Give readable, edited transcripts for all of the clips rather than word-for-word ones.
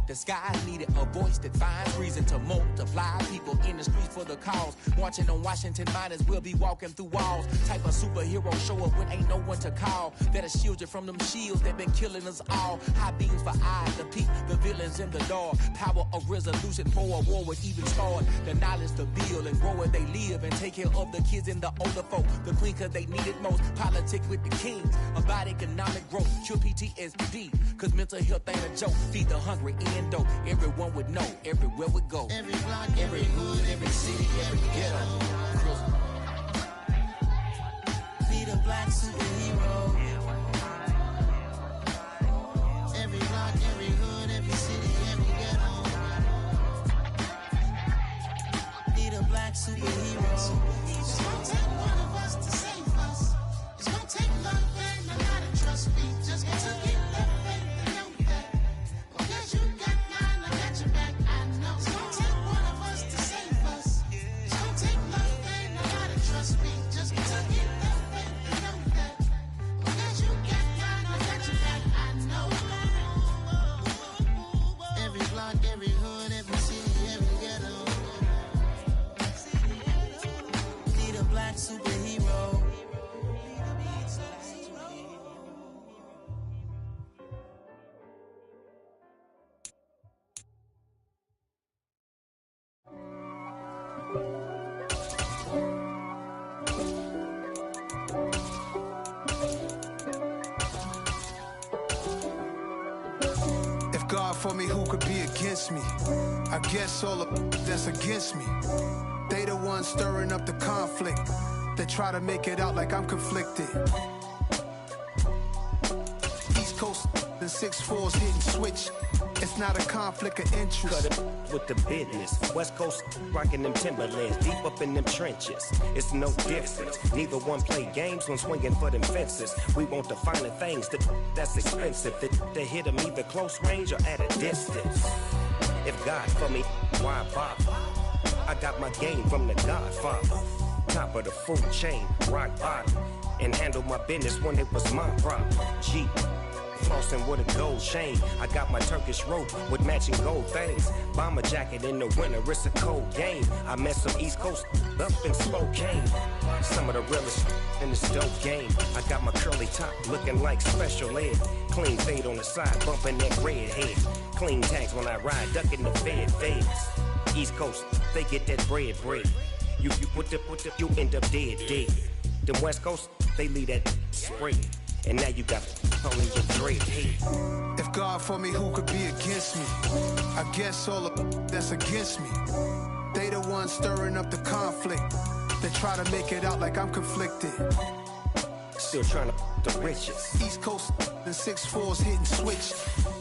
The sky needed a voice that finds reason to multiply. People in the streets for the cause. Marching on Washington, might as well be walking through walls. Type of superhero show up when ain't no one to call. That'll shield you from them shields that been killing us all. High beams for eyes to peek the villains in the door. Power of resolution for a war would even start. The knowledge to build and grow where they live and take care of the kids and the older folk. The queen cause they need it most. Politic with the kings about economic growth. Cure PTSD cause mental health ain't a joke. Feed the hungry and dope. Everyone would know everywhere we go. Every block, every hood, every city, every ghetto. Need a black superhero. Every block, every hood, every city, every ghetto. Need a black superhero. It's gonna take one of us to save us. It's gonna take love and a lot of trust. We just got to get that faith and know that. Because you got mine, I got your back. I know. It's gonna take one of us to save us. It's gonna take love and a lot of trust. We just got to get that faith and know that. Because you got mine, I got your back. I know. Every block, every hood, every city, every ghetto. Need a black superhero. If God for me, who could be against me? I guess all of that's against me. They the ones stirring up the conflict. They try to make it out like I'm conflicted. East Coast and 6'4's hitting switch. It's not a conflict of interest. Cut it with the business. West Coast rocking them Timberlands, deep up in them trenches. It's no difference. Neither one play games when swinging for them fences. We want the finer things that's expensive. That hit them either close range or at a distance. If God for me, why bother? I got my game from the Godfather. Top of the food chain, rock bottom. And handle my business when it was my problem. Jeep. Flossing with a gold chain. I got my Turkish rope with matching gold things. Bomber jacket in the winter, it's a cold game. I met some East Coast up in Spokane. Some of the realest in this dope game. I got my curly top looking like special ed. Clean fade on the side, bumping that red head. Clean tags when I ride, ducking the feds. East Coast, they get that bread. You put the, you end up dead. Them West Coast, they leave that spread. And now you got only your dread head. If God for me, who could be against me? I guess all of that's against me. They the ones stirring up the conflict. They try to make it out like I'm conflicted. Still trying to the riches. East Coast and 6'4's hitting switch.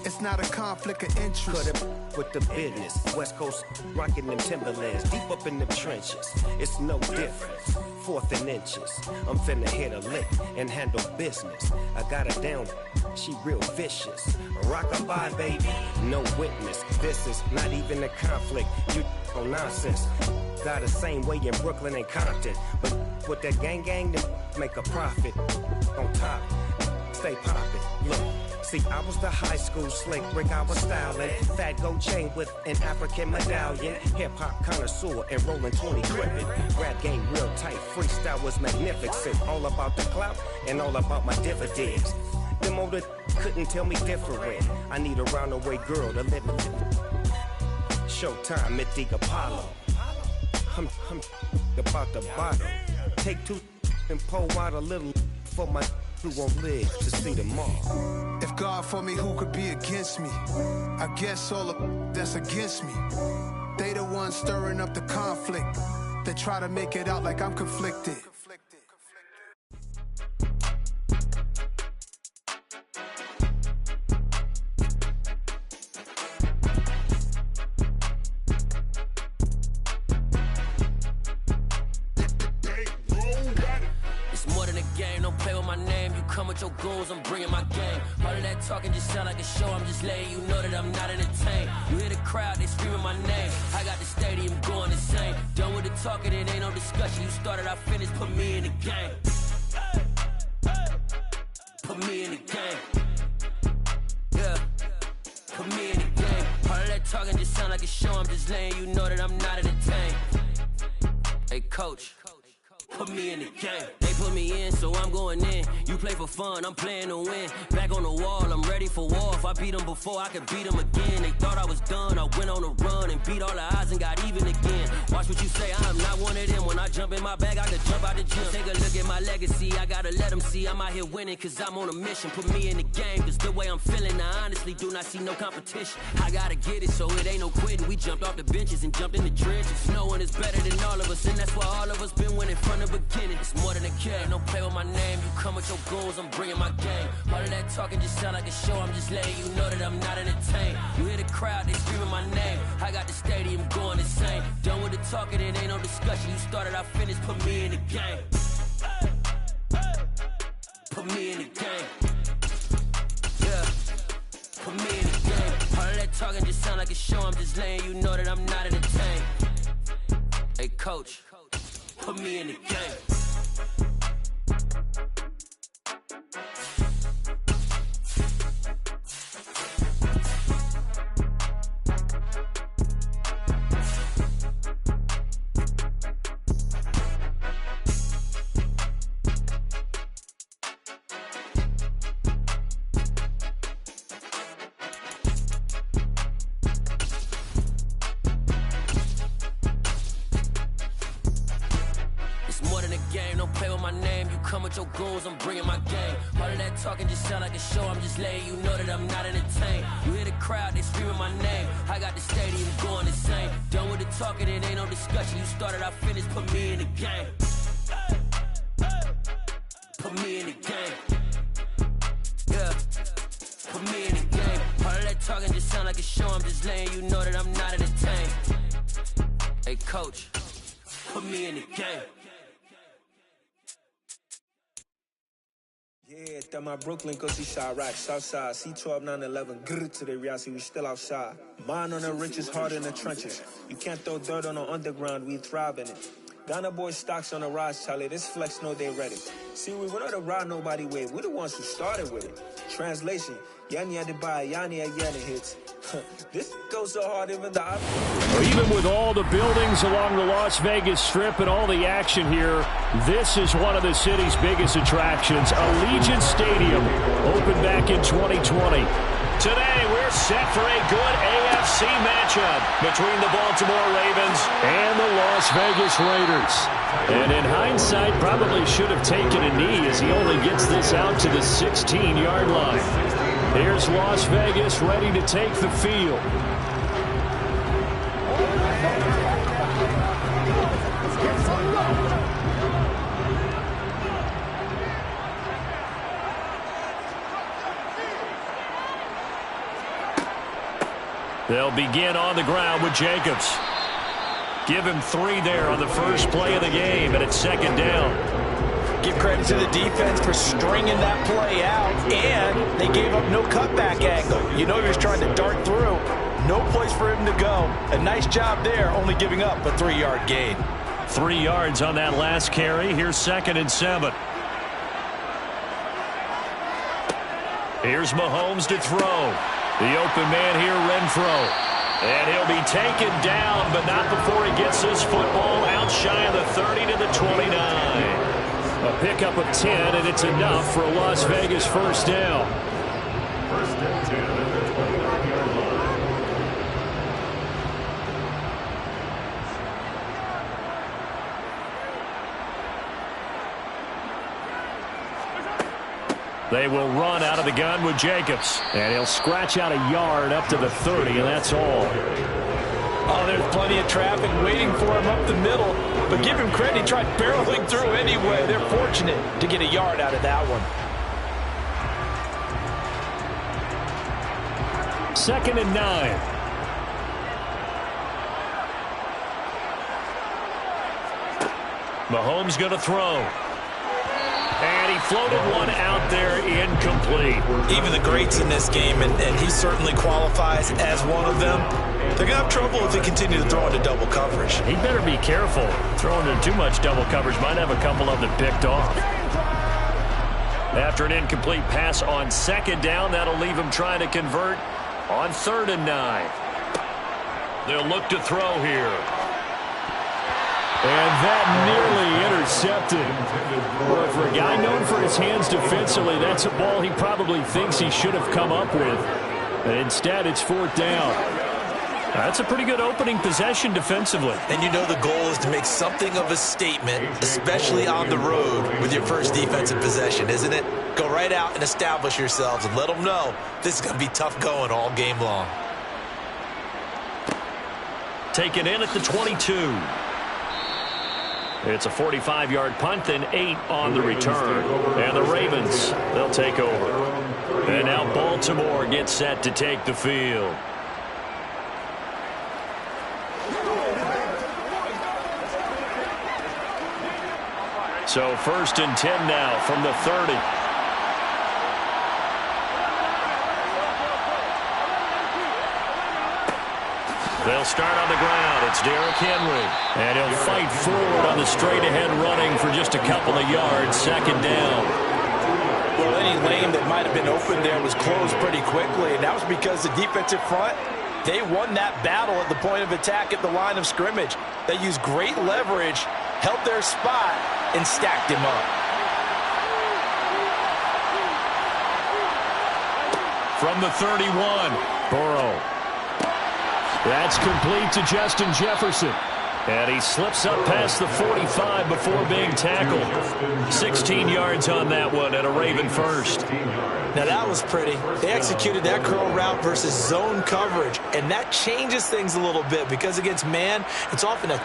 It's not a conflict of interest. Cut it with the business. West Coast rocking them Timberlands, deep up in them trenches. It's no difference. 4th and inches. I'm finna hit a lick and handle business. I got her down, she real vicious. Rock-a-bye, baby, no witness. This is not even a conflict. You on nonsense. Got the same way in Brooklyn and Compton. But with that gang, then make a profit. On top, stay poppin'. Look. See, I was the high school slick Rick, I was styling. Fat gold chain with an African medallion. Hip-hop connoisseur and rolling 20 gripping. Rap game real tight, freestyle was magnificent. All about the clout and all about my dividends. Them older couldn't tell me different. I need a roundaway girl to live in. Showtime, Mythic Apollo. I'm about the bottom. Take 2 and pour out a little for my who won't live to see tomorrow. If God for me, who could be against me? I guess all of that's against me. They the ones stirring up the conflict. They try to make it out like I'm conflicted. Your goals, I'm bringing my game. All of that talking just sound like a show. I'm just letting you know that I'm not entertained. You hear the crowd, they screaming my name. I got the stadium going insane. Done with the talking, it ain't no discussion. You started, I finished, put me in the game. Put me in the game. Yeah, put me in the game. All of a show, I'm just letting you know that I'm not entertained. Hey, coach, put me in the game. They put me in, so I'm going in. You play for fun, I'm playing to win. Back on the wall, I'm ready for war. If I beat them before, I could beat them again. They thought I was done, I went on a run and beat all the odds and got even again. Watch what you say, I'm not one of them. When I jump in my bag, I could jump out the gym. Take a look at my legacy, I gotta let them see I'm out here winning, cause I'm on a mission. Put me in the game, cause the way I'm feeling, I honestly do not see no competition. I gotta get it, so it ain't no quitting. We jumped off the benches and jumped in the trenches. No one is better than all of us, and that's why all of us been winning from the beginning. It's more than a game, don't play with my name. You come with your goons, I'm bringing my game. All of that talking just sound like a show, I'm just letting you know that I'm not entertained. You hear the crowd, they screaming my name. I got the stadium going insane. Done with the talking, it ain't no discussion. You started, I finished, put me in the game. Put me in the game. Yeah, put me in the game. All of that talking just sound like a show, I'm just letting you know that I'm not entertained. Hey, coach, put me in the game. Your goals, I'm bringing my game. All of that talking just sound like a show, I'm just letting you know that I'm not entertained. You hear the crowd, they screaming my name. I got the stadium going insane. Done with the talking, it ain't no discussion. You started, I finished, put me in the game. Put me in the game. Yeah, put me in the game. All of that talking just sound like a show, I'm just letting you know that I'm not entertained. Hey, coach, put me in the game. Yeah, that my Brooklyn, go see Chirac, Southside, C12, 911, grrr to the reality, we still outside. Mine on the riches, hard in the trenches. You can't throw dirt on the underground, we thrive in it. Ghana boys stocks on the rise, Charlie, this flex know they ready. See, we were not to ride nobody with, we're the ones who started with it. Translation, Yani had to buy, Yani had Yanni hits. This goes so hard, even the Even with all the buildings along the Las Vegas Strip and all the action here, this is one of the city's biggest attractions. Allegiant Stadium opened back in 2020. Today, we're set for a good AFC matchup between the Baltimore Ravens and the Las Vegas Raiders. And in hindsight, probably should have taken a knee as he only gets this out to the 16-yard line. Here's Las Vegas ready to take the field. They'll begin on the ground with Jacobs. Give him 3 there on the first play of the game, and it's second down. Give credit to the defense for stringing that play out, and they gave up no cutback angle. You know he was trying to dart through. No place for him to go. A nice job there, only giving up a 3-yard gain. 3 yards on that last carry. Here's 2nd and 7. Here's Mahomes to throw. The open man here, Renfro. And he'll be taken down, but not before he gets this football out shy of the 30 to the 29. A pickup of 10, and it's enough for a Las Vegas first down. First and 10 at the 29-yard line. They will run out of the gun with Jacobs. And he'll scratch out a yard up to the 30, and that's all. Oh, there's plenty of traffic waiting for him up the middle. But give him credit, he tried barreling through anyway. They're fortunate to get a yard out of that one. 2nd and 9. Mahomes going to throw. And he floated one out there incomplete. Even the greats in this game, and he certainly qualifies as one of them, they're going to have trouble if they continue to throw into double coverage. He better be careful. Throwing into too much double coverage might have a couple of them picked off. After an incomplete pass on 2nd down, that'll leave him trying to convert on 3rd and 9. They'll look to throw here. And that nearly intercepted. Well, for a guy known for his hands defensively, that's a ball he probably thinks he should have come up with. And instead, it's 4th down. That's a pretty good opening possession defensively. And you know the goal is to make something of a statement, especially on the road with your first defensive possession, isn't it? Go right out and establish yourselves and let them know this is going to be tough going all game long. Taken in at the 22. It's a 45-yard punt and 8 on the return. And the Ravens, they'll take over. And now Baltimore gets set to take the field. So 1st and 10 now from the 30. They'll start on the ground. It's Derrick Henry. And he'll fight forward on the straight-ahead running for just a couple of yards. 2nd down. Well, any lane that might have been open there was closed pretty quickly, and that was because the defensive front, they won that battle at the point of attack at the line of scrimmage. They used great leverage, held their spot, and stacked him up. From the 31, Burrow. That's complete to Justin Jefferson. And he slips up past the 45 before being tackled. 16 yards on that one and a Raven first. Now that was pretty. They executed that curl route versus zone coverage, and that changes things a little bit because against man, it's often a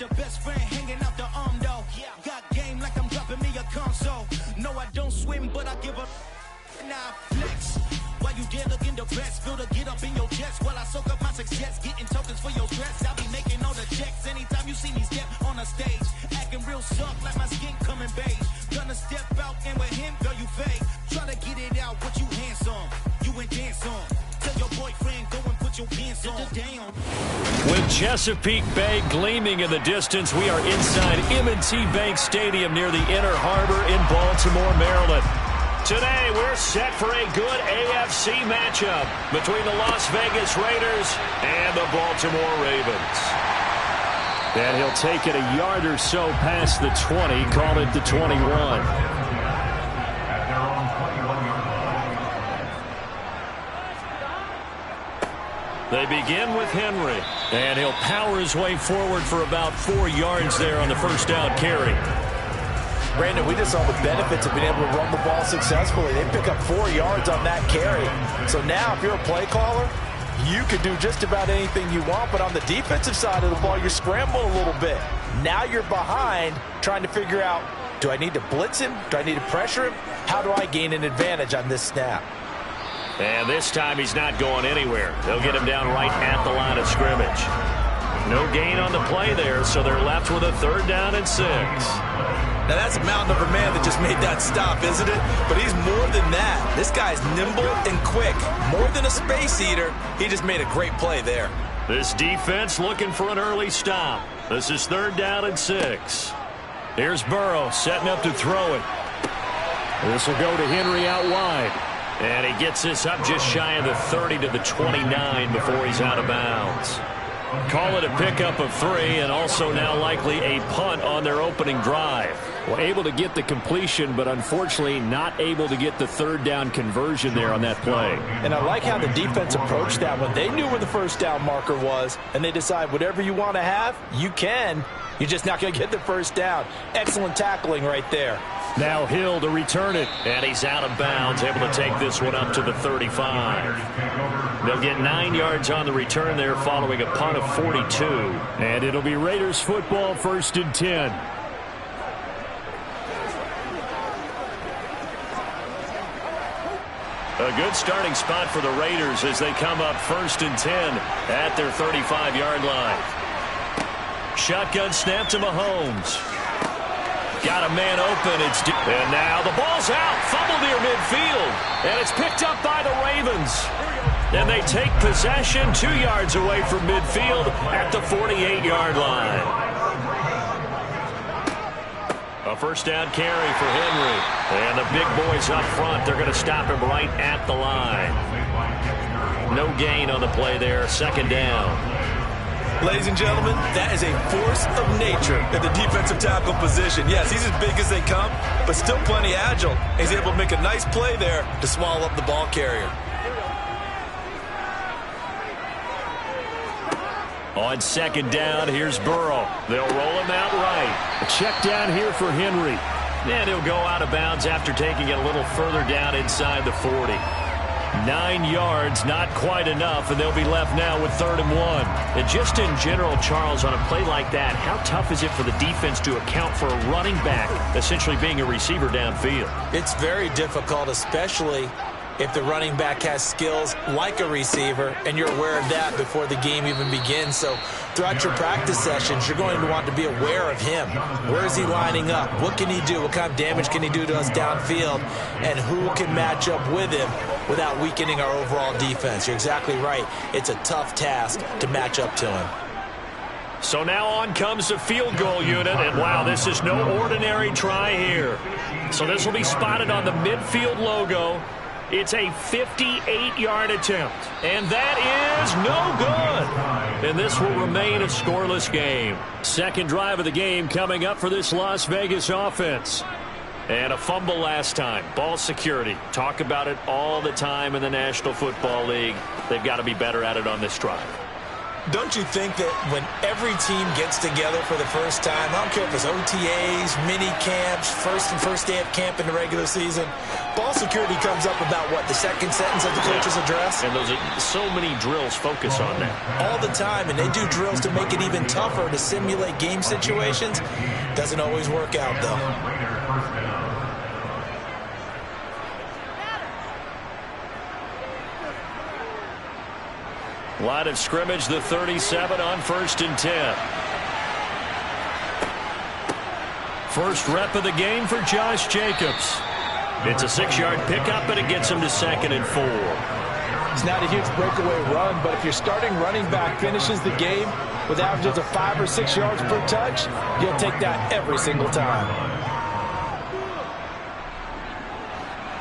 your best friend hanging out the arm though. Got game like I'm dropping me a console. No, I don't swim, but I give a now flex. While you there looking the best, feel to get up in your chest while I soak up my success, getting tokens for your stress. I'll be making all the checks anytime you see me step on a stage, acting real soft like my skin coming beige. Gonna step out and with him, girl, you fake. Try to get it out, what you handsome, you ain't dance on. Tell your boyfriend go and put your pants on. With Chesapeake Bay gleaming in the distance, we are inside M&T Bank Stadium near the Inner Harbor in Baltimore, Maryland. Today, we're set for a good AFC matchup between the Las Vegas Raiders and the Baltimore Ravens. And he'll take it a yard or so past the 20, call it the 21. They begin with Henry, and he'll power his way forward for about 4 yards there on the first down carry. Brandon, we just saw the benefits of being able to run the ball successfully. They pick up 4 yards on that carry. So now, if you're a play caller, you can do just about anything you want, but on the defensive side of the ball, you're scrambling a little bit. Now you're behind, trying to figure out, do I need to blitz him? Do I need to pressure him? How do I gain an advantage on this snap? And this time he's not going anywhere. They'll get him down right at the line of scrimmage. No gain on the play there, so they're left with a 3rd down and 6. Now that's a mountain of a man that just made that stop, isn't it? But he's more than that. This guy's nimble and quick. More than a space eater, he just made a great play there. This defense looking for an early stop. This is 3rd down and 6. Here's Burrow setting up to throw it. This will go to Henry out wide. And he gets this up just shy of the 30 to the 29 before he's out of bounds. Call it a pickup of 3, and also now likely a punt on their opening drive. Well, able to get the completion, but unfortunately not able to get the 3rd down conversion there on that play. And I like how the defense approached that one. They knew where the first down marker was, and they decide whatever you want to have, you can. You're just not going to get the first down. Excellent tackling right there. Now Hill to return it, and he's out of bounds, able to take this one up to the 35. They'll get 9 yards on the return there following a punt of 42. And it'll be Raiders football, 1st and 10. A good starting spot for the Raiders as they come up 1st and 10 at their 35-yard line. Shotgun snap to Mahomes. Got a man open. And now the ball's out. Fumble near midfield. And it's picked up by the Ravens. And they take possession 2 yards away from midfield at the 48-yard line. A first down carry for Henry. And the big boys up front, they're going to stop him right at the line. No gain on the play there. 2nd down. Ladies and gentlemen, that is a force of nature at the defensive tackle position. Yes, he's as big as they come, but still plenty agile. He's able to make a nice play there to swallow up the ball carrier. On 2nd down, here's Burrow. They'll roll him out right. A check down here for Henry. And he'll go out of bounds after taking it a little further down inside the 40. 9 yards, not quite enough, and they'll be left now with 3rd and 1. And just in general, Charles, on a play like that, how tough is it for the defense to account for a running back essentially being a receiver downfield? It's very difficult, especially if the running back has skills like a receiver, and you're aware of that before the game even begins. So throughout your practice sessions, you're going to want to be aware of him. Where is he lining up? What can he do? What kind of damage can he do to us downfield? And who can match up with him without weakening our overall defense? You're exactly right. It's a tough task to match up to him. So now on comes the field goal unit, and wow, this is no ordinary try here. So this will be spotted on the midfield logo. It's a 58-yard attempt, and that is no good. And this will remain a scoreless game. 2nd drive of the game coming up for this Las Vegas offense. And a fumble last time. Ball security. Talk about it all the time in the National Football League. They've got to be better at it on this drive. Don't you think that when every team gets together for the first time, I don't care if it's OTAs, mini camps, first day of camp in the regular season, ball security comes up about what, the 2nd sentence of the coach's address? And those are so many drills focus on that. All the time, and they do drills to make it even tougher to simulate game situations. Doesn't always work out, though. Line of scrimmage, the 37 on 1st and 10. First rep of the game for Josh Jacobs. It's a 6-yard pickup, and it gets him to 2nd and 4. It's not a huge breakaway run, but if your starting running back finishes the game with averages of 5 or 6 yards per touch, you'll take that every single time.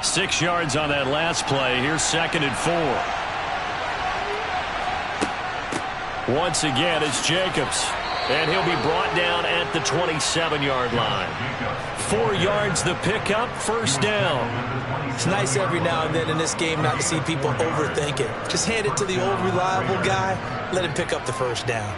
6 yards on that last play. Here's 2nd and 4. Once again, it's Jacobs, and he'll be brought down at the 27-yard line. 4 yards the pickup, 1st down. It's nice every now and then in this game not to see people overthink it. Just hand it to the old reliable guy, let him pick up the 1st down.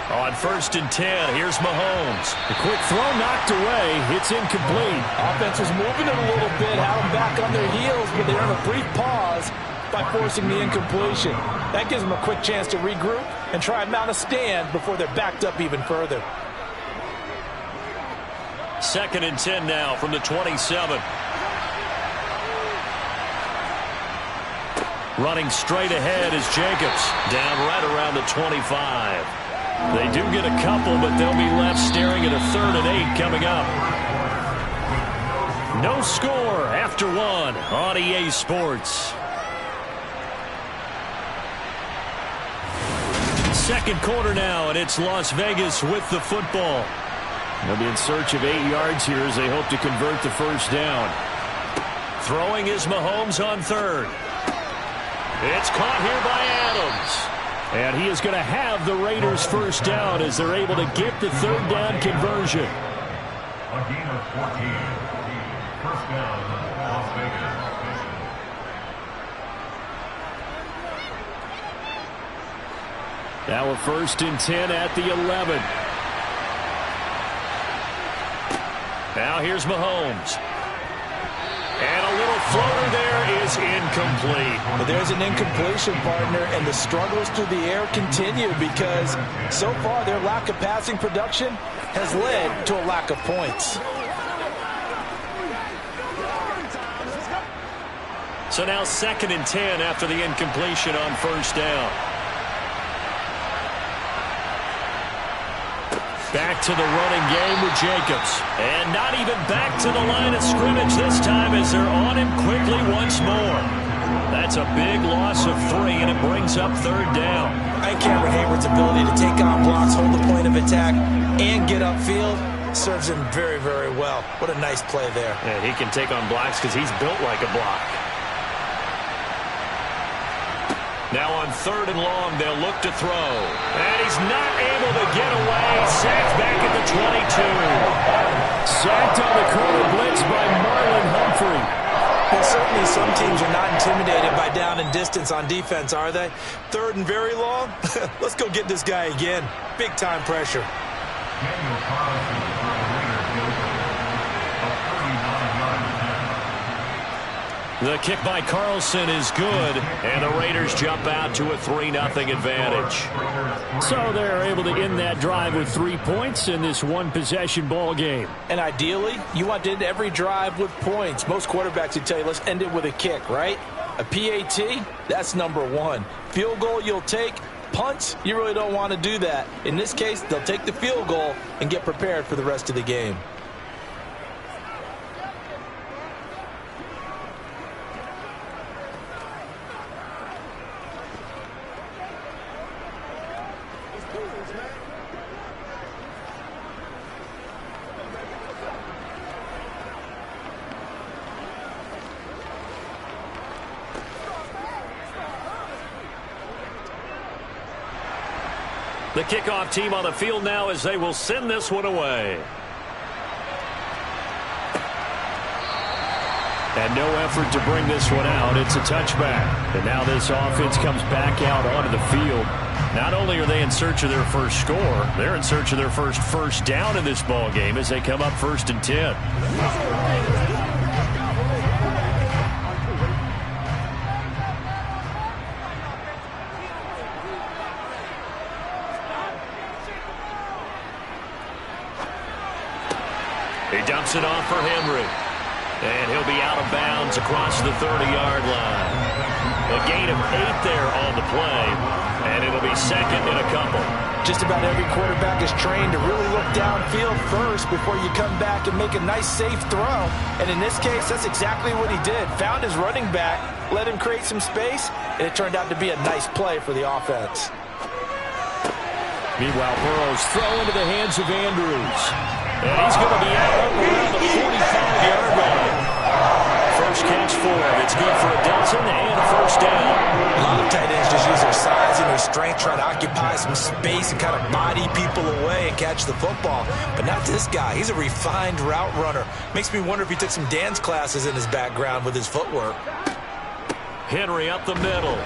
On 1st and 10, here's Mahomes. The quick throw knocked away. It's incomplete. Offense was moving it a little bit, had them back on their heels, but they earned a brief pause by forcing the incompletion. That gives them a quick chance to regroup and try and mount a stand before they're backed up even further. 2nd and 10 now from the 27. Running straight ahead is Jacobs. Down right around the 25. They do get a couple, but they'll be left staring at a 3rd and 8 coming up. No score after 1 on EA Sports. 2nd quarter now, and it's Las Vegas with the football. They'll be in search of 8 yards here as they hope to convert the 1st down. Throwing is Mahomes on 3rd. It's caught here by Adams. And he is going to have the Raiders 1st down as they're able to get the 3rd down conversion. A gain of 14. 1st down, Las Vegas. Now a 1st and 10 at the 11. Now here's Mahomes. And a little floater there is incomplete. But there's an incompletion, partner, and the struggles through the air continue because so far their lack of passing production has led to a lack of points. So now 2nd and 10 after the incompletion on first down. Back to the running game with Jacobs. And not even back to the line of scrimmage this time as they're on him quickly once more. That's a big loss of 3, and it brings up 3rd down. And Cameron Hayward's ability to take on blocks, hold the point of attack, and get upfield serves him very, very well. What a nice play there. Yeah, he can take on blocks because he's built like a block. Now on 3rd and long, they'll look to throw. And he's not able to get away. Sacked back at the 22. Sacked on the corner blitz by Marlon Humphrey. Well, certainly some teams are not intimidated by down and distance on defense, are they? 3rd and very long? Let's go get this guy again. Big time pressure. Daniel Carlson for the Raiders goes a 39-yard attempt. The kick by Carlson is good, and the Raiders jump out to a 3-0 advantage. So they're able to end that drive with 3 points in this one-possession ball game. And ideally, you want to end every drive with points. Most quarterbacks would tell you, let's end it with a kick, right? A PAT, that's number 1. Field goal you'll take. Punts, you really don't want to do that. In this case, they'll take the field goal and get prepared for the rest of the game. The kickoff team on the field now as they will send this one away. And no effort to bring this one out. It's a touchback. And now this offense comes back out onto the field. Not only are they in search of their first score, they're in search of their first down in this ball game as they come up 1st and 10. He dumps it off for Henry. And he'll be out of bounds across the 30-yard line. A gain of 8 there on the play. And it'll be 2nd and a couple. Just about every quarterback is trained to really look downfield first before you come back and make a nice, safe throw. And in this case, that's exactly what he did. Found his running back, let him create some space, and it turned out to be a nice play for the offense. Meanwhile, Burrow's throw into the hands of Andrews. And he's going to be out around the 45-yard line. First catch for him. It's good for a dozen and a first down. A lot of tight ends just use their size and their strength, try to occupy some space and kind of body people away and catch the football. But not this guy. He's a refined route runner. Makes me wonder if he took some dance classes in his background with his footwork. Henry up the middle.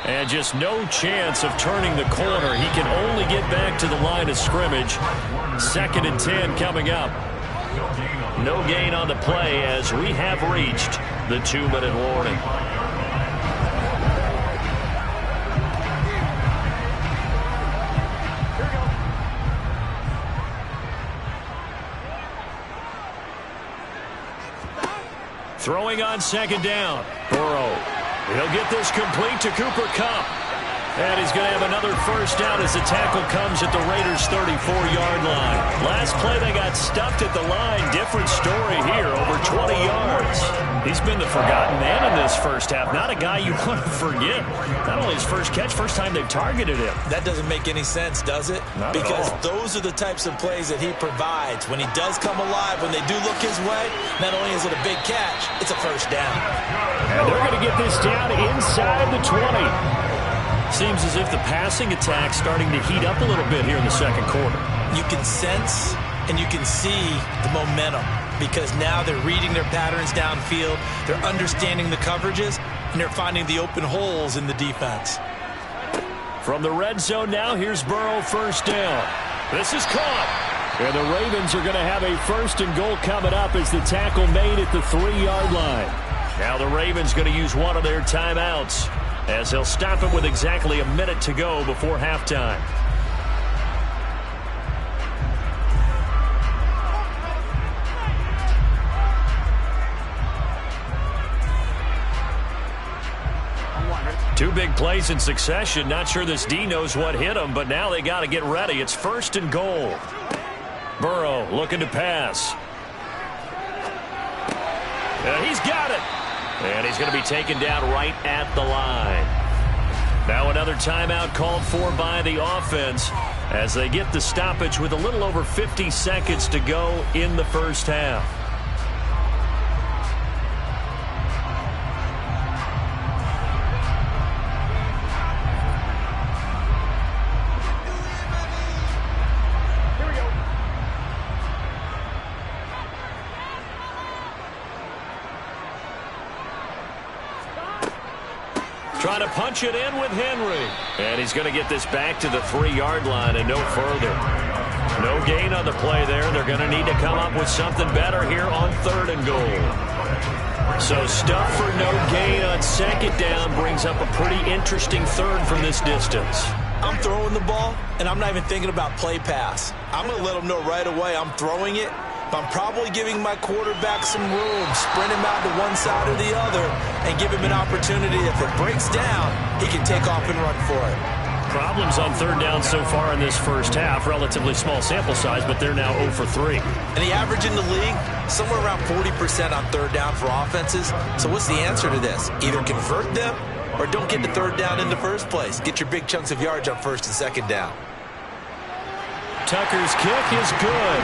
And just no chance of turning the corner. He can only get back to the line of scrimmage. 2nd and 10 coming up. No gain on the play as we have reached the 2-minute warning. Throwing on 2nd down. Burrow. He'll get this complete to Cooper Kupp. And he's going to have another first down as the tackle comes at the Raiders' 34-yard line. Last play, they got stuffed at the line. Different story here, over 20 yards. He's been the forgotten man in this first half. Not a guy you want to forget. Not only his first catch, first time they've targeted him. That doesn't make any sense, does it? Not because at all. Those are the types of plays that he provides. When he does come alive, when they do look his way, not only is it a big catch, it's a first down. And they're going to get this down inside the 20. Seems as if the passing attack's starting to heat up a little bit here in the second quarter. You can sense and you can see the momentum because now they're reading their patterns downfield, they're understanding the coverages, and they're finding the open holes in the defense. From the red zone now, here's Burrow first down. This is caught. And the Ravens are going to have a 1st and goal coming up as the tackle made at the 3-yard line. Now the Ravens going to use one of their timeouts as they'll stop it with exactly a minute to go before halftime. Two big plays in succession. Not sure this D knows what hit him, but now they got to get ready. It's 1st and goal. Burrow looking to pass. And he's got it. And he's going to be taken down right at the line. Now another timeout called for by the offense as they get the stoppage with a little over 50 seconds to go in the first half. Trying to punch it in with Henry. And he's going to get this back to the 3-yard line and no further. No gain on the play there. They're going to need to come up with something better here on 3rd and goal. So stuff for no gain on 2nd down brings up a pretty interesting 3rd from this distance. I'm throwing the ball, and I'm not even thinking about play pass. I'm going to let them know right away I'm throwing it. But I'm probably giving my quarterback some room, sprint him out to one side or the other, and give him an opportunity. If it breaks down, he can take off and run for it. Problems on 3rd down so far in this first half. Relatively small sample size, but they're now 0 for 3. And the average in the league, somewhere around 40% on 3rd down for offenses. So what's the answer to this? Either convert them or don't get to 3rd down in the first place. Get your big chunks of yards on 1st and 2nd down. Tucker's kick is good.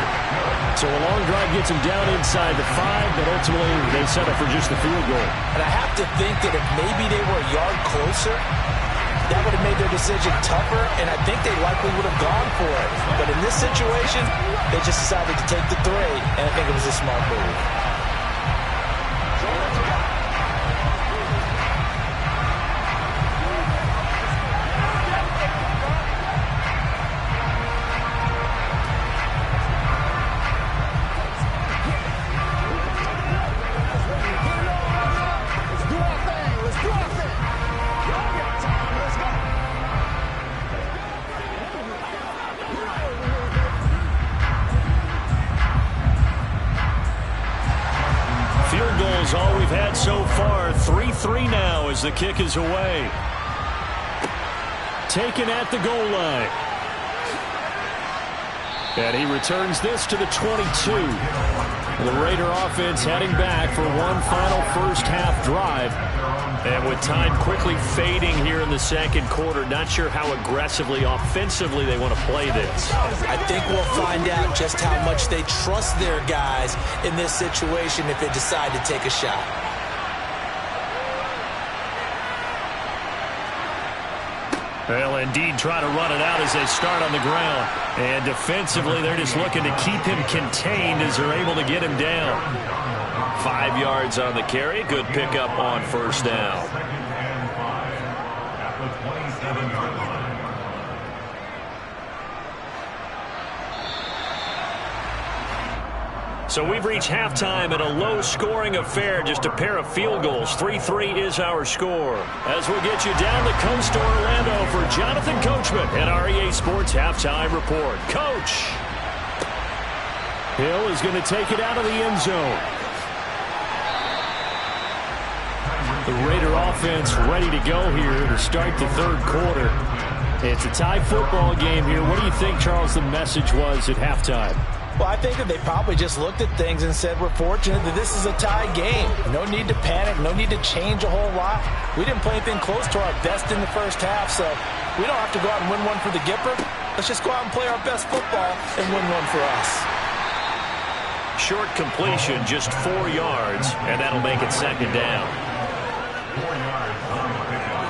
So a long drive gets him down inside the 5, but ultimately they settle for just the field goal. And I have to think that if maybe they were a yard closer, that would have made their decision tougher, and I think they likely would have gone for it. But in this situation, they just decided to take the 3, and I think it was a smart move. All we've had so far. 3-3 now as the kick is away. Taken at the goal line. And he returns this to the 22. The Raider offense heading back for one final first half drive. And with time quickly fading here in the 2nd quarter, not sure how aggressively, offensively they want to play this. I think we'll find out just how much they trust their guys in this situation if they decide to take a shot. They'll indeed try to run it out as they start on the ground. And defensively, they're just looking to keep him contained as they're able to get him down. 5 yards on the carry. Good pickup on 1st down. At the 27-yard line. So we've reached halftime in a low-scoring affair, just a pair of field goals. 3-3 is our score. As we'll get you down the coast to Orlando for Jonathan Coachman at our EA Sports Halftime Report. Coach! Hill is going to take it out of the end zone. The Raider offense ready to go here to start the 3rd quarter. It's a tie football game here. What do you think, Charles, the message was at halftime? Well, I think that they probably just looked at things and said, we're fortunate that this is a tie game. No need to panic. No need to change a whole lot. We didn't play anything close to our best in the first half, so we don't have to go out and win one for the Gipper. Let's just go out and play our best football and win one for us. Short completion, just 4 yards, and that'll make it 2nd down. 4 yards on the pickup.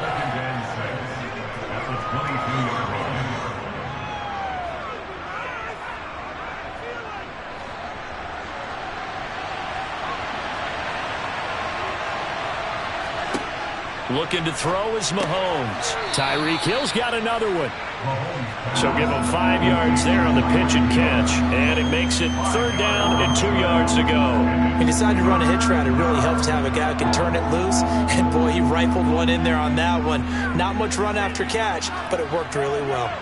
2nd and 6 at the 22-yard line. Looking to throw is Mahomes. Tyreek Hill's got another one. So give him 5 yards there on the pitch and catch. And it makes it 3rd down and 2 yards to go. He decided to run a hitch route. It really helps to have a guy who can turn it loose. And, boy, he rifled one in there on that one. Not much run after catch, but it worked really well.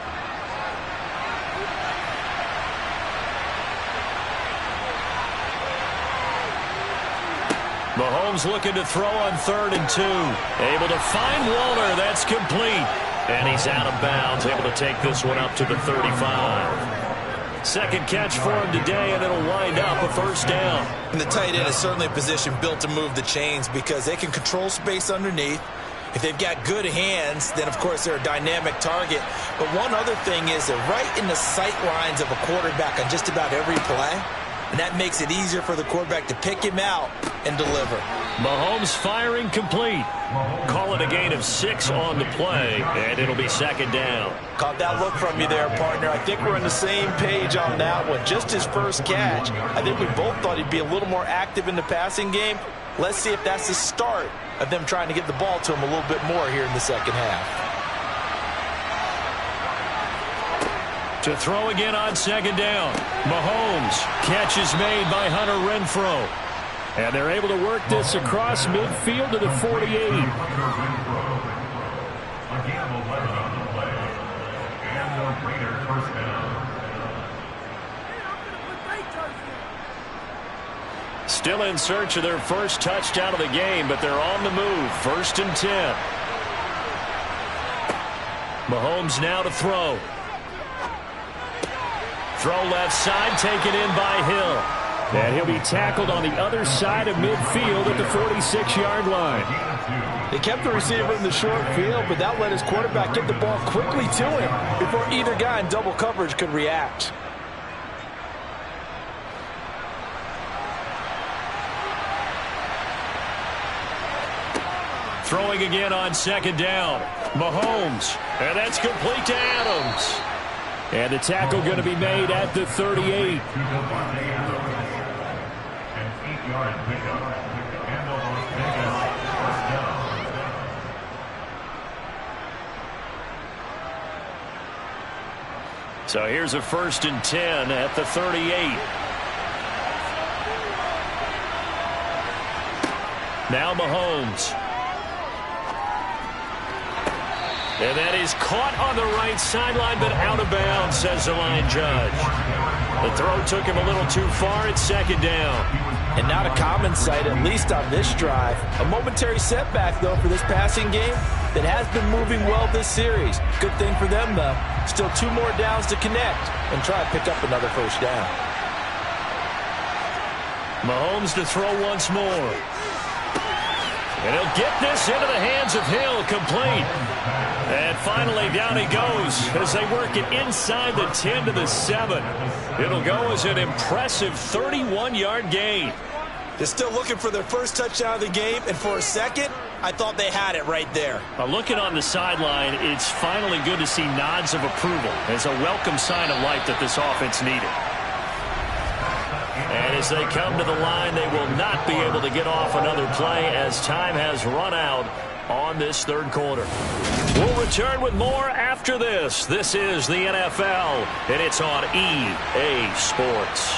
Mahomes looking to throw on 3rd and 2. Able to find Waller. That's complete. And he's out of bounds. Able to take this one up to the 35. Second catch for him today, and it'll wind up a 1st down. And the tight end is certainly a position built to move the chains because they can control space underneath. If they've got good hands, then, of course, they're a dynamic target. But one other thing is they're right in the sight lines of a quarterback on just about every play. And that makes it easier for the quarterback to pick him out and deliver. Mahomes firing complete. Call it a gain of 6 on the play, and it'll be 2nd down. Caught that look from you there, partner. I think we're on the same page on that one. Just his first catch. I think we both thought he'd be a little more active in the passing game. Let's see if that's the start of them trying to get the ball to him a little bit more here in the second half. To throw again on 2nd down. Mahomes. Catch is made by Hunter Renfrow. And they're able to work this across midfield to the 48. Still in search of their first touchdown of the game, but they're on the move. 1st and 10. Mahomes now to throw. Throw left side, taken in by Hill. And he'll be tackled on the other side of midfield at the 46-yard line. They kept the receiver in the short field, but that let his quarterback get the ball quickly to him before either guy in double coverage could react. Throwing again on 2nd down. Mahomes. And that's complete to Adams. And the tackle going to be made at the 38. So here's a 1st and 10 at the 38. Now Mahomes. And that is caught on the right sideline, but out of bounds, says the line judge. The throw took him a little too far. It's 2nd down. And not a common sight, at least on this drive. A momentary setback, though, for this passing game that has been moving well this series. Good thing for them, though. Still 2 more downs to connect and try to pick up another 1st down. Mahomes to throw once more. And he'll get this into the hands of Hill, complete. And finally, down he goes as they work it inside the 10 to the 7. It'll go as an impressive 31-yard gain. They're still looking for their first touchdown of the game, and for a second, I thought they had it right there. Looking on the sideline, it's finally good to see nods of approval. It's a welcome sign of life that this offense needed. And as they come to the line, they will not be able to get off another play as time has run out on this 3rd quarter. We'll return with more after this. This is the NFL, and it's on EA Sports.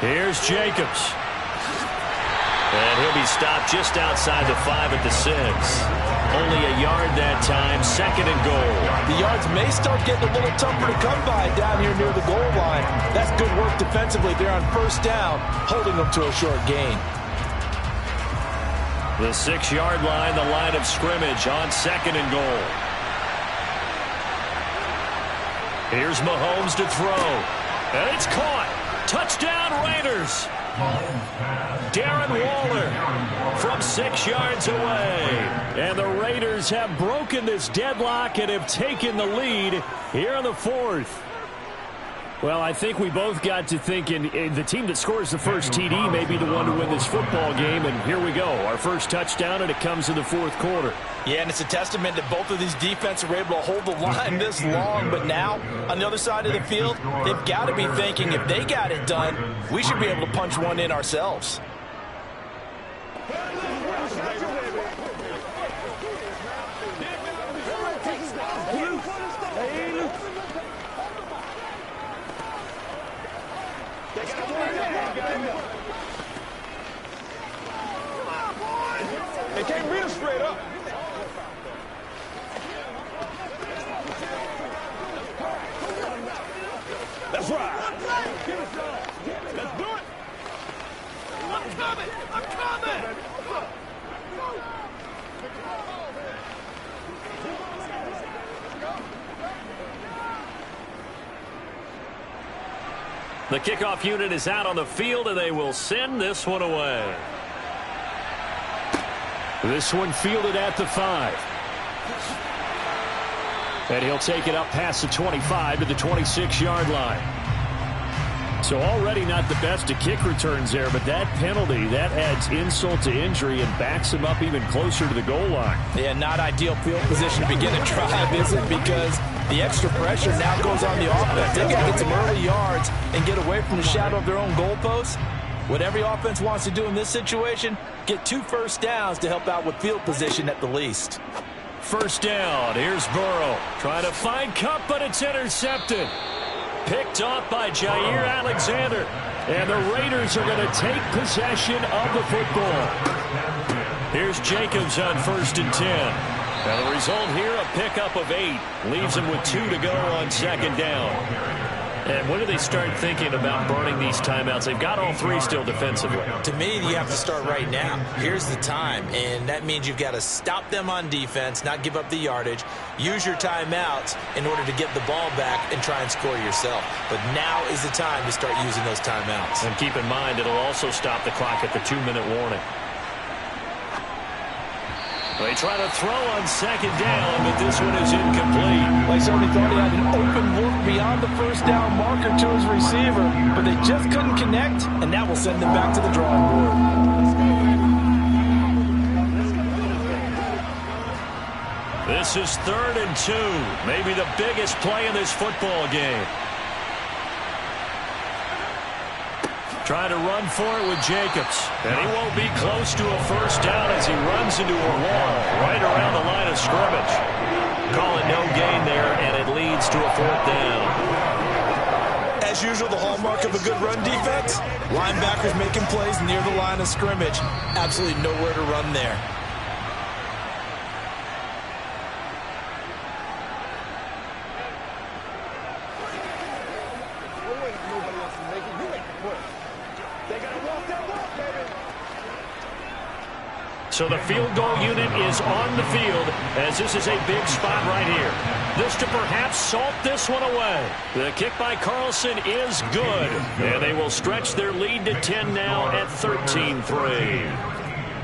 Here's Jacobs. And he'll be stopped just outside the 5 at the 6. Only a yard that time, 2nd and goal. The yards may start getting a little tougher to come by down here near the goal line. That's good work defensively there on 1st down, holding them to a short gain. The 6-yard line, the line of scrimmage on 2nd and goal. Here's Mahomes to throw. And it's caught. Touchdown Raiders. Darren Waller from 6 yards away. And the Raiders have broken this deadlock and have taken the lead here in the 4th. Well, I think we both got to thinking the team that scores the first TD may be the one to win this football game. And here we go. Our first touchdown, and it comes in the 4th quarter. Yeah, and it's a testament that both of these defenses were able to hold the line this long. But now, on the other side of the field, they've got to be thinking if they got it done, we should be able to punch one in ourselves. They can't read us straight up. That's right. Let's do it. I'm coming. I'm coming. The kickoff unit is out on the field, and they will send this one away. This one fielded at the 5. And he'll take it up past the 25 to the 26-yard line. So already not the best of kick returns there, but that penalty, that adds insult to injury and backs him up even closer to the goal line. Yeah, not ideal field position to begin a drive, is it? Because the extra pressure now goes on the offense. They got to get some early yards and get away from the shadow of their own goalposts. What every offense wants to do in this situation, get 2 first downs to help out with field position at the least. First down, here's Burrow. Trying to find Kupp, but it's intercepted. Picked off by Jair Alexander. And the Raiders are going to take possession of the football. Here's Jacobs on 1st and 10. And the result here, a pickup of 8. Leaves him with 2 to go on 2nd down. And when do they start thinking about burning these timeouts? They've got all 3 still defensively. To me, you have to start right now. Here's the time, and that means you've got to stop them on defense, not give up the yardage, use your timeouts in order to get the ball back and try and score yourself. But now is the time to start using those timeouts. And keep in mind, it'll also stop the clock at the 2-minute warning. They try to throw on 2nd down, but this one is incomplete. They certainly thought he had an open look beyond the first down marker to his receiver, but they just couldn't connect, and that will send them back to the drawing board. This is 3rd and 2, maybe the biggest play in this football game. Trying to run for it with Jacobs. And he won't be close to a first down as he runs into a wall right around the line of scrimmage. Call it no gain there, and it leads to a 4th down. As usual, the hallmark of a good run defense, linebackers making plays near the line of scrimmage. Absolutely nowhere to run there. So the field goal unit is on the field as this is a big spot right here. This to perhaps salt this one away. The kick by Carlson is good. And they will stretch their lead to 10 now at 13-3.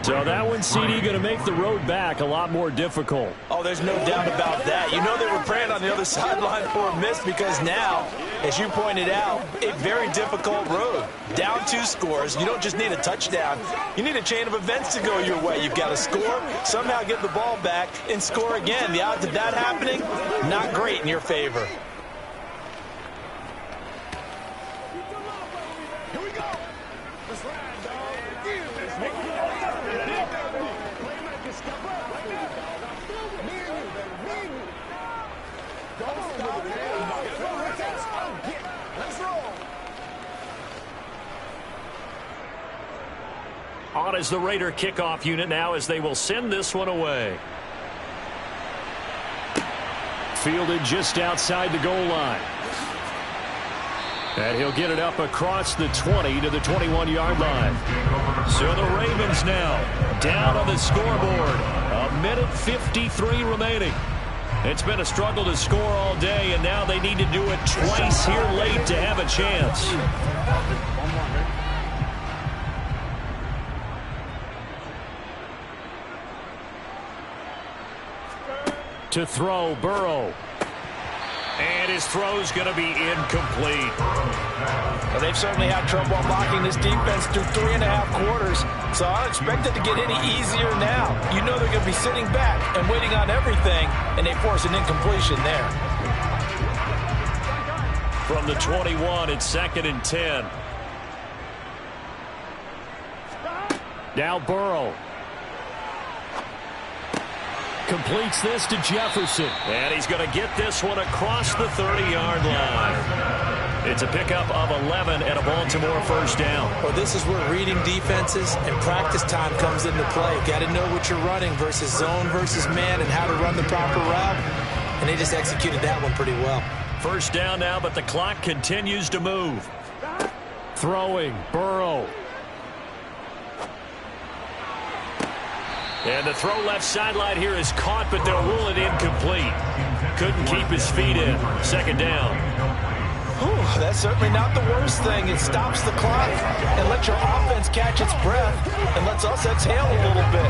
So that one, CD, going to make the road back a lot more difficult. Oh, there's no doubt about that. You know they were praying on the other sideline for a miss because now, as you pointed out, a very difficult road. Down 2 scores. You don't just need a touchdown. You need a chain of events to go your way. You've got to score, somehow get the ball back, and score again. The odds of that happening, not great in your favor. On is the Raider kickoff unit now as they will send this one away. Fielded just outside the goal line. And he'll get it up across the 20 to the 21-yard line. So the Ravens now down on the scoreboard. 1:53 remaining. It's been a struggle to score all day, and now they need to do it twice here late to have a chance. To throw, Burrow. And his throw's going to be incomplete. Well, they've certainly had trouble unlocking this defense through 3.5 quarters, so I don't expect it to get any easier now. You know they're going to be sitting back and waiting on everything, and they force an incompletion there. From the 21, it's 2nd and 10. Now Burrow. Completes this to Jefferson. And he's going to get this one across the 30-yard line. It's a pickup of 11 and a Baltimore first down. Well, this is where reading defenses and practice time comes into play. Got to know what you're running versus zone versus man and how to run the proper route. And they just executed that one pretty well. First down now, but the clock continues to move. Throwing, Burrow. And the throw left sideline here is caught, but they'll rule it incomplete. Couldn't keep his feet in. Second down. Whew, that's certainly not the worst thing. It stops the clock and lets your offense catch its breath and lets us exhale a little bit.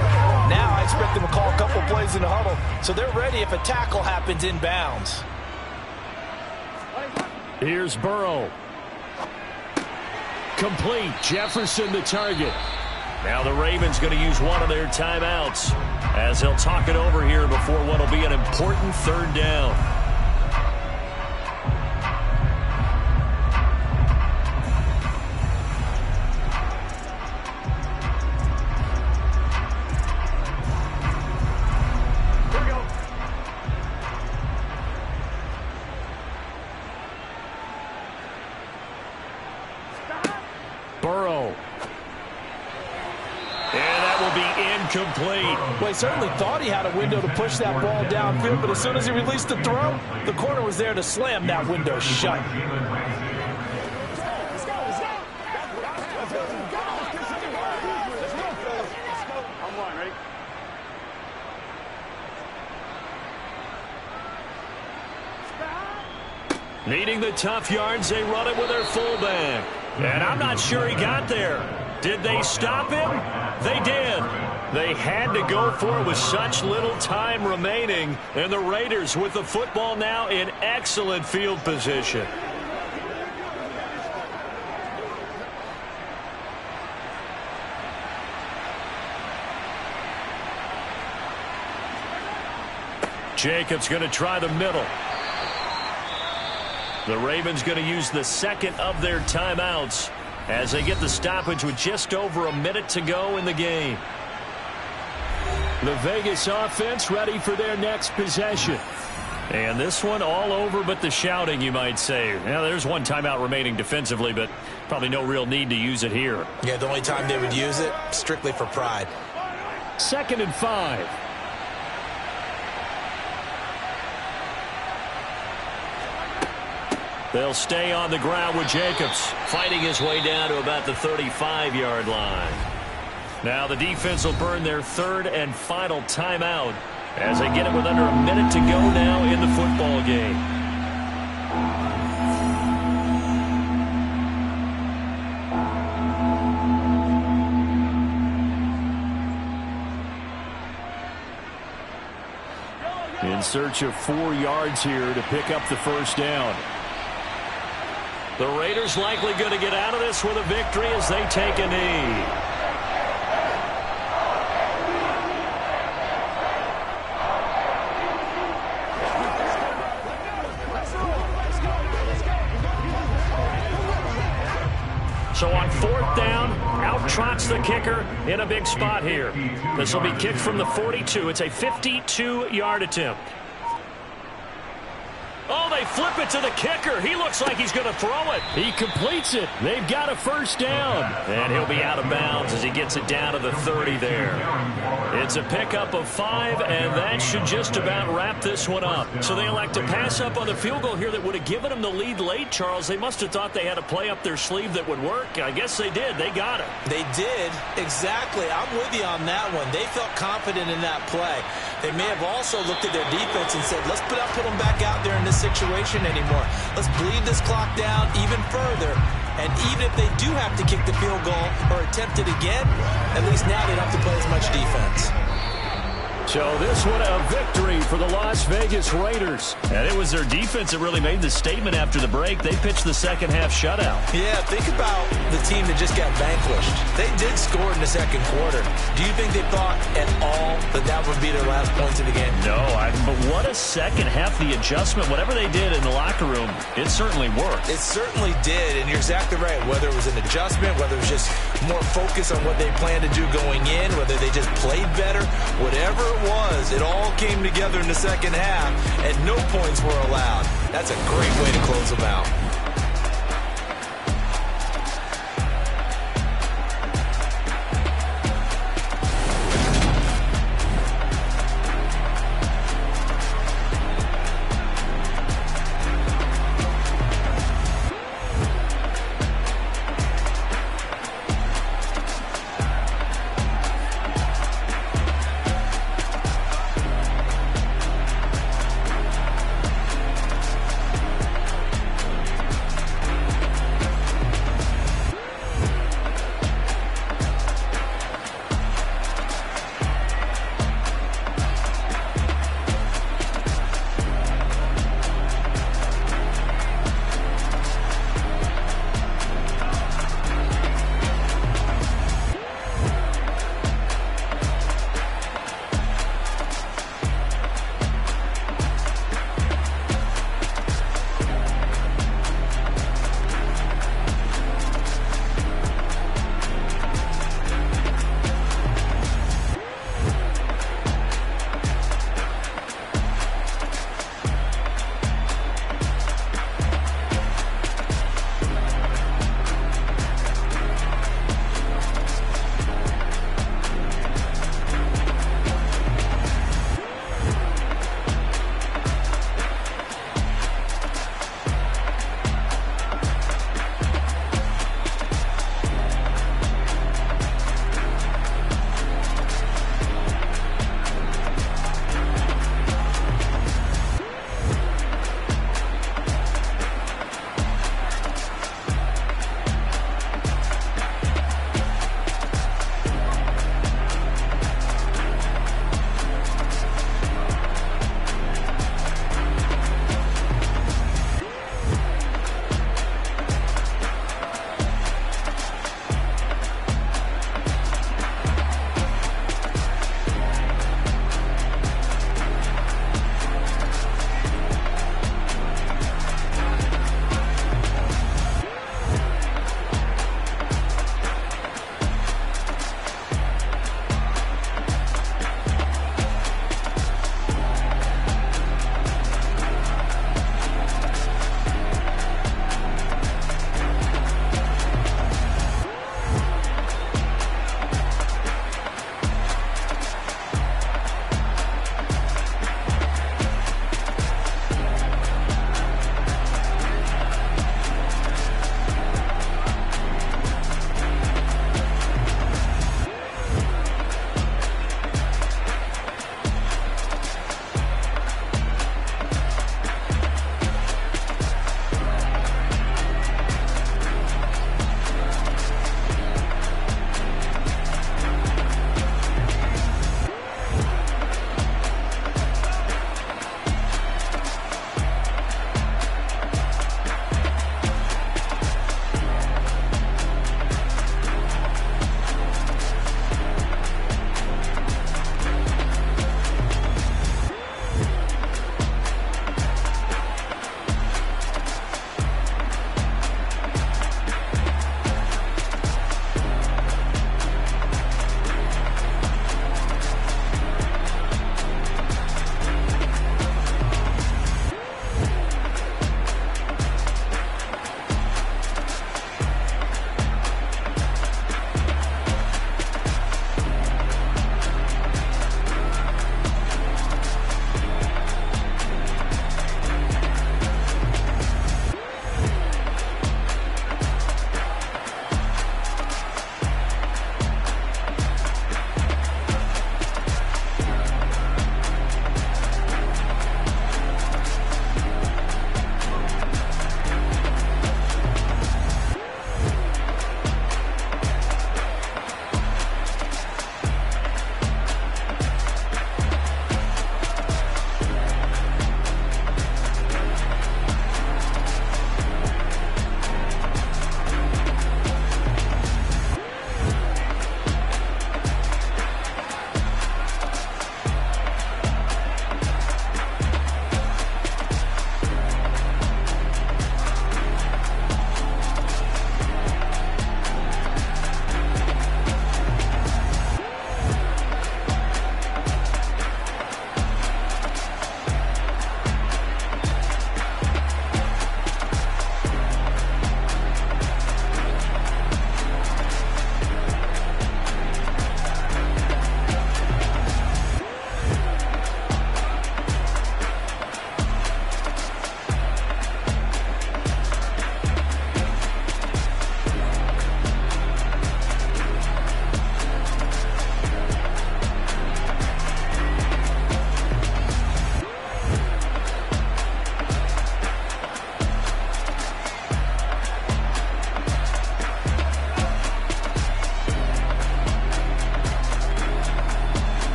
Now I expect them to call a couple plays in the huddle so they're ready if a tackle happens inbounds. Here's Burrow. Complete. Jefferson the target. Now the Ravens going to use one of their timeouts as they'll talk it over here before what will be an important third down. Burrow. And that will be incomplete. Well, he certainly thought he had a window to push that ball downfield, but as soon as he released the throw, the corner was there to slam that window shut. Needing the tough yards, they run it with their fullback. And I'm not sure he got there. Did they stop him? They did. They had to go for it with such little time remaining. And the Raiders with the football now in excellent field position. Jacobs going to try the middle. The Ravens going to use the second of their timeouts as they get the stoppage with just over a minute to go in the game. The Vegas offense ready for their next possession. And this one all over but the shouting, you might say. Now, there's one timeout remaining defensively, but probably no real need to use it here. Yeah, the only time they would use it, strictly for pride. 2nd and 5. They'll stay on the ground with Jacobs, fighting his way down to about the 35-yard line. Now the defense will burn their third and final timeout as they get it with under a minute to go now in the football game. In search of 4 yards here to pick up the first down. The Raiders likely going to get out of this with a victory as they take a knee. So on 4th down, out trots the kicker in a big spot here. This will be kicked from the 42. It's a 52-yard attempt. Oh, they flip it to the kicker. He looks like he's going to throw it. He completes it. They've got a first down. And he'll be out of bounds as he gets it down to the 30 there. It's a pickup of 5, and that should just about wrap this one up. So they elect to pass up on the field goal here that would have given them the lead late, Charles. They must have thought they had a play up their sleeve that would work. I guess they did. They got it. They did. Exactly. I'm with you on that one. They felt confident in that play. They may have also looked at their defense and said, let's put them back out there in this situation anymore. Let's bleed this clock down even further. And even if they do have to kick the field goal or attempt it again, at least now they don't have to play as much defense. So this one a victory for the Las Vegas Raiders. And it was their defense that really made the statement after the break. They pitched the second half shutout. Yeah, think about the team that just got vanquished. They did score in the second quarter. Do you think they thought at all that that would be their last points of the game? No, but what a second half. The adjustment, whatever they did in the locker room, it certainly worked. It certainly did, and you're exactly right. Whether it was an adjustment, whether it was just more focus on what they planned to do going in, whether they just played better, whatever it all came together in the second half, and no points were allowed. That's a great way to close them out.